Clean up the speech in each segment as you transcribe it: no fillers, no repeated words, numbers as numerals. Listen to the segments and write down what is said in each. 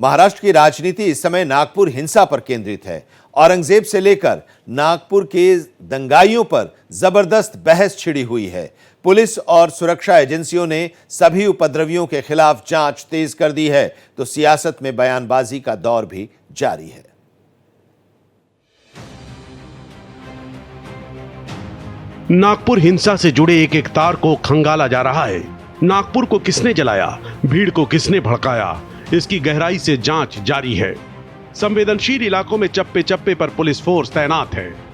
महाराष्ट्र की राजनीति इस समय नागपुर हिंसा पर केंद्रित है। औरंगजेब से लेकर नागपुर के दंगाइयों पर जबरदस्त बहस छिड़ी हुई है। पुलिस और सुरक्षा एजेंसियों ने सभी उपद्रवियों के खिलाफ जांच तेज कर दी है, तो सियासत में बयानबाजी का दौर भी जारी है। नागपुर हिंसा से जुड़े एक एक तार को खंगाला जा रहा है। नागपुर को किसने जलाया, भीड़ को किसने भड़काया, इसकी गहराई से जांच जारी है। संवेदनशील इलाकों में चप्पे चप्पे पर पुलिस फोर्स तैनात है।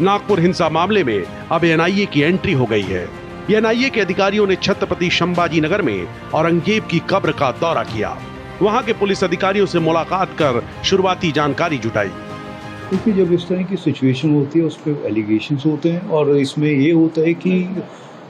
नागपुर हिंसा मामले में अब एनआईए की एंट्री हो गई है। एनआईए के अधिकारियों ने छत्रपति संभाजी नगर में औरंगजेब की कब्र का दौरा किया। वहां के पुलिस अधिकारियों से मुलाकात कर शुरुआती जानकारी जुटाई। क्योंकि जब इस तरह की सिचुएशन होती है उस पर एलिगेशंस होते हैं और इसमें ये होता है कि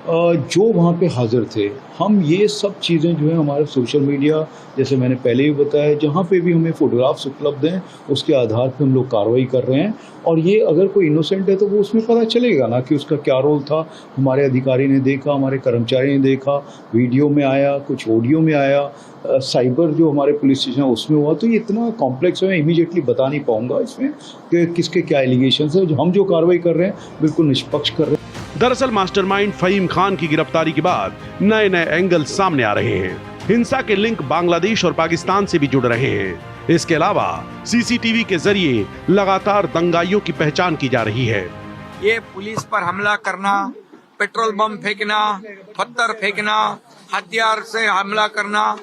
जो वहाँ पे हाजिर थे, हम ये सब चीज़ें जो है हमारे सोशल मीडिया, जैसे मैंने पहले ही बताया, जहाँ पे भी हमें फ़ोटोग्राफ्स उपलब्ध हैं उसके आधार पे हम लोग कार्रवाई कर रहे हैं। और ये अगर कोई इनोसेंट है तो वो उसमें पता चलेगा ना कि उसका क्या रोल था। हमारे अधिकारी ने देखा, हमारे कर्मचारी ने देखा, वीडियो में आया, कुछ ऑडियो में आया, साइबर जो हमारे पुलिस स्टेशन है उसमें हुआ। तो ये इतना कॉम्प्लेक्स है, मैं इमीडिएटली बता नहीं पाऊँगा इसमें कि किसके क्या एलिगेशंस है। हम जो कार्रवाई कर रहे हैं बिल्कुल निष्पक्ष कर रहे हैं। दरअसल मास्टरमाइंड फहीम खान की गिरफ्तारी के बाद नए नए एंगल सामने आ रहे हैं। हिंसा के लिंक बांग्लादेश और पाकिस्तान से भी जुड़ रहे हैं। इसके अलावा सीसीटीवी के जरिए लगातार दंगाइयों की पहचान की जा रही है। ये पुलिस पर हमला करना, पेट्रोल बम फेंकना, पत्थर फेंकना, हथियार से हमला करना,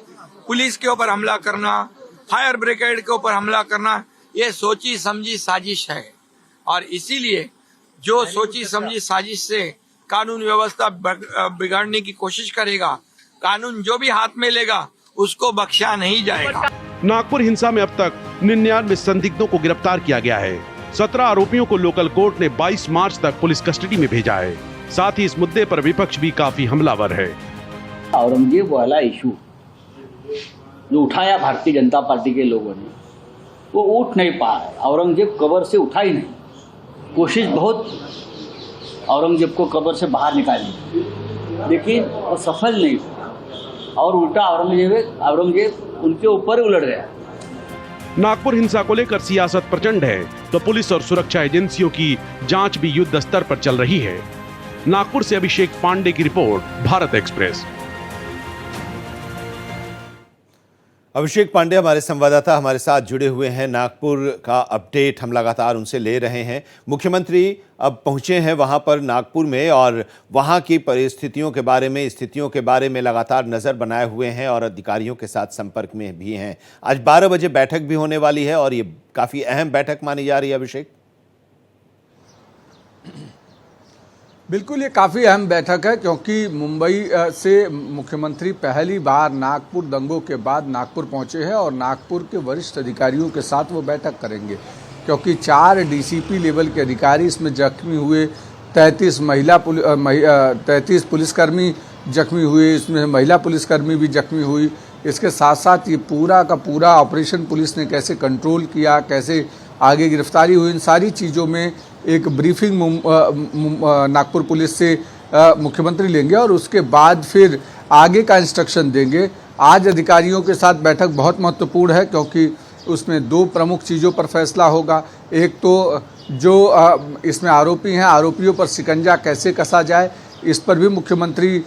पुलिस के ऊपर हमला करना, फायर ब्रिगेड के ऊपर हमला करना, ये सोची समझी साजिश है। और इसीलिए जो सोची समझी साजिश से कानून व्यवस्था बिगाड़ने की कोशिश करेगा, कानून जो भी हाथ में लेगा उसको बख्शा नहीं जाएगा। नागपुर हिंसा में अब तक 99 संदिग्धों को गिरफ्तार किया गया है। 17 आरोपियों को लोकल कोर्ट ने 22 मार्च तक पुलिस कस्टडी में भेजा है। साथ ही इस मुद्दे पर विपक्ष भी काफी हमलावर है। औरंगजेब वाला इशू जो उठाया भारतीय जनता पार्टी के लोगों ने, वो उठ नहीं पा रहा। औरंगजेब कब्र से उठा ही नहीं। कोशिश बहुत औरंगजेब को कब्र से बाहर निकालने, लेकिन वो सफल नहीं हुआ और उल्टा औरंगजेब उनके ऊपर उलट गया। नागपुर हिंसा को लेकर सियासत प्रचंड है, तो पुलिस और सुरक्षा एजेंसियों की जांच भी युद्ध स्तर पर चल रही है। नागपुर से अभिषेक पांडे की रिपोर्ट, भारत एक्सप्रेस। अभिषेक पांडे हमारे संवाददाता हमारे साथ जुड़े हुए हैं। नागपुर का अपडेट हम लगातार उनसे ले रहे हैं। मुख्यमंत्री अब पहुंचे हैं वहां पर नागपुर में और वहां की परिस्थितियों के बारे में, स्थितियों के बारे में लगातार नजर बनाए हुए हैं और अधिकारियों के साथ संपर्क में भी हैं। आज 12 बजे बैठक भी होने वाली है और ये काफी अहम बैठक मानी जा रही है। अभिषेक, बिल्कुल, ये काफ़ी अहम बैठक है क्योंकि मुंबई से मुख्यमंत्री पहली बार नागपुर दंगों के बाद नागपुर पहुंचे हैं और नागपुर के वरिष्ठ अधिकारियों के साथ वो बैठक करेंगे। क्योंकि 4 डीसीपी लेवल के अधिकारी इसमें जख्मी हुए, 33 पुलिसकर्मी जख्मी हुए, इसमें महिला पुलिसकर्मी भी जख्मी हुई। इसके साथ साथ ये पूरा का पूरा ऑपरेशन पुलिस ने कैसे कंट्रोल किया, कैसे आगे गिरफ्तारी हुई, इन सारी चीज़ों में एक ब्रीफिंग नागपुर पुलिस से मुख्यमंत्री लेंगे और उसके बाद फिर आगे का इंस्ट्रक्शन देंगे। आज अधिकारियों के साथ बैठक बहुत महत्वपूर्ण है क्योंकि उसमें 2 प्रमुख चीज़ों पर फैसला होगा। एक तो जो इसमें आरोपी हैं, आरोपियों पर शिकंजा कैसे कसा जाए, इस पर भी मुख्यमंत्री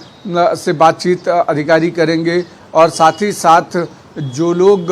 से बातचीत अधिकारी करेंगे। और साथ ही साथ जो लोग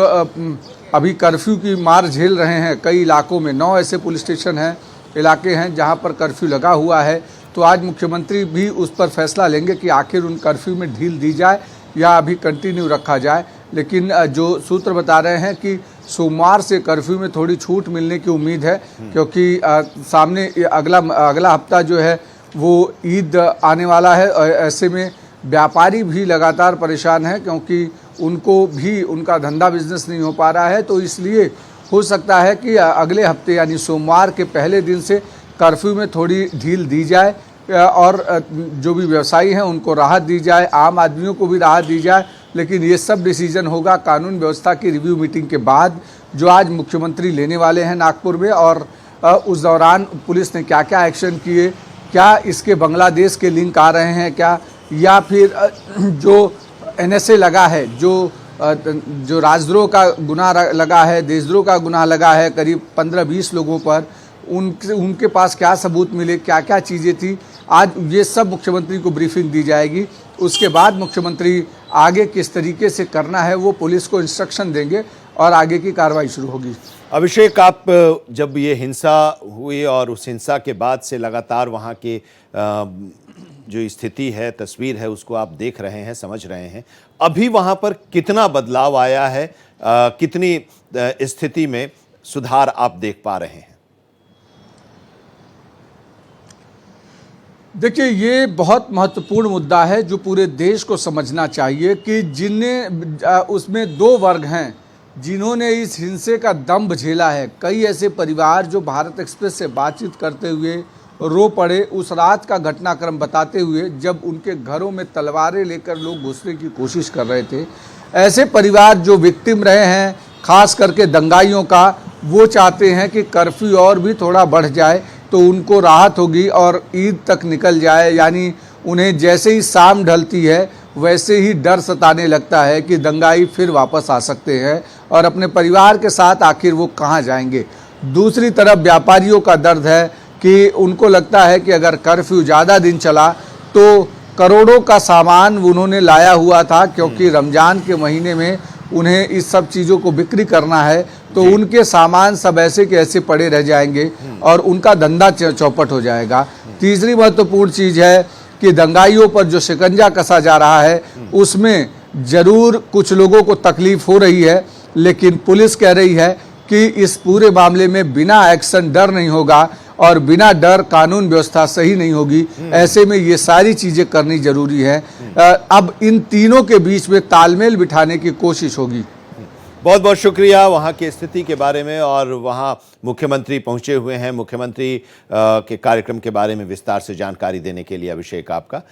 अभी कर्फ्यू की मार झेल रहे हैं, कई इलाकों में 9 ऐसे पुलिस स्टेशन हैं, इलाके हैं जहां पर कर्फ्यू लगा हुआ है, तो आज मुख्यमंत्री भी उस पर फैसला लेंगे कि आखिर उन कर्फ्यू में ढील दी जाए या अभी कंटिन्यू रखा जाए। लेकिन जो सूत्र बता रहे हैं कि सोमवार से कर्फ्यू में थोड़ी छूट मिलने की उम्मीद है क्योंकि सामने अगला हफ्ता जो है वो ईद आने वाला है। और ऐसे में व्यापारी भी लगातार परेशान हैं क्योंकि उनको भी उनका धंधा बिजनेस नहीं हो पा रहा है। तो इसलिए हो सकता है कि अगले हफ्ते यानी सोमवार के पहले दिन से कर्फ्यू में थोड़ी ढील दी जाए और जो भी व्यवसायी हैं उनको राहत दी जाए, आम आदमियों को भी राहत दी जाए। लेकिन ये सब डिसीजन होगा कानून व्यवस्था की रिव्यू मीटिंग के बाद, जो आज मुख्यमंत्री लेने वाले हैं नागपुर में। और उस दौरान पुलिस ने क्या क्या एक्शन किए, क्या इसके बांग्लादेश के लिंक आ रहे हैं, क्या या फिर जो NSA लगा है, जो राजद्रोह का गुनाह लगा है, देशद्रोह का गुनाह लगा है करीब 15-20 लोगों पर, उनके पास क्या सबूत मिले, क्या क्या चीज़ें थी, आज ये सब मुख्यमंत्री को ब्रीफिंग दी जाएगी। उसके बाद मुख्यमंत्री आगे किस तरीके से करना है वो पुलिस को इंस्ट्रक्शन देंगे और आगे की कार्रवाई शुरू होगी। अभिषेक, आप जब ये हिंसा हुई और उस हिंसा के बाद से लगातार वहाँ के जो स्थिति है, तस्वीर है, उसको आप देख रहे हैं, समझ रहे हैं, अभी वहाँ पर कितना बदलाव आया है, कितनी स्थिति में सुधार आप देख पा रहे हैं? देखिए, ये बहुत महत्वपूर्ण मुद्दा है जो पूरे देश को समझना चाहिए कि उसमें दो वर्ग हैं जिन्होंने इस हिंसे का दंभ झेला है। कई ऐसे परिवार जो भारत एक्सप्रेस से बातचीत करते हुए रो पड़े उस रात का घटनाक्रम बताते हुए, जब उनके घरों में तलवारें लेकर लोग घुसने की कोशिश कर रहे थे। ऐसे परिवार जो विक्टिम रहे हैं, खास करके दंगाइयों का, वो चाहते हैं कि कर्फ्यू और भी थोड़ा बढ़ जाए तो उनको राहत होगी और ईद तक निकल जाए। यानी उन्हें जैसे ही शाम ढलती है वैसे ही डर सताने लगता है कि दंगाई फिर वापस आ सकते हैं और अपने परिवार के साथ आखिर वो कहाँ जाएंगे। दूसरी तरफ व्यापारियों का दर्द है कि उनको लगता है कि अगर कर्फ्यू ज़्यादा दिन चला तो करोड़ों का सामान उन्होंने लाया हुआ था, क्योंकि रमज़ान के महीने में उन्हें इस सब चीज़ों को बिक्री करना है, तो उनके सामान सब ऐसे के ऐसे पड़े रह जाएंगे और उनका धंधा चौपट हो जाएगा। तीसरी महत्वपूर्ण चीज़ है कि दंगाइयों पर जो शिकंजा कसा जा रहा है उसमें ज़रूर कुछ लोगों को तकलीफ हो रही है, लेकिन पुलिस कह रही है कि इस पूरे मामले में बिना एक्शन डर नहीं होगा और बिना डर कानून व्यवस्था सही नहीं होगी। ऐसे में ये सारी चीज़ें करनी जरूरी है। अब इन तीनों के बीच में तालमेल बिठाने की कोशिश होगी। बहुत बहुत शुक्रिया वहाँ की स्थिति के बारे में, और वहाँ मुख्यमंत्री पहुँचे हुए हैं, मुख्यमंत्री के कार्यक्रम के बारे में विस्तार से जानकारी देने के लिए अभिषेक आपका।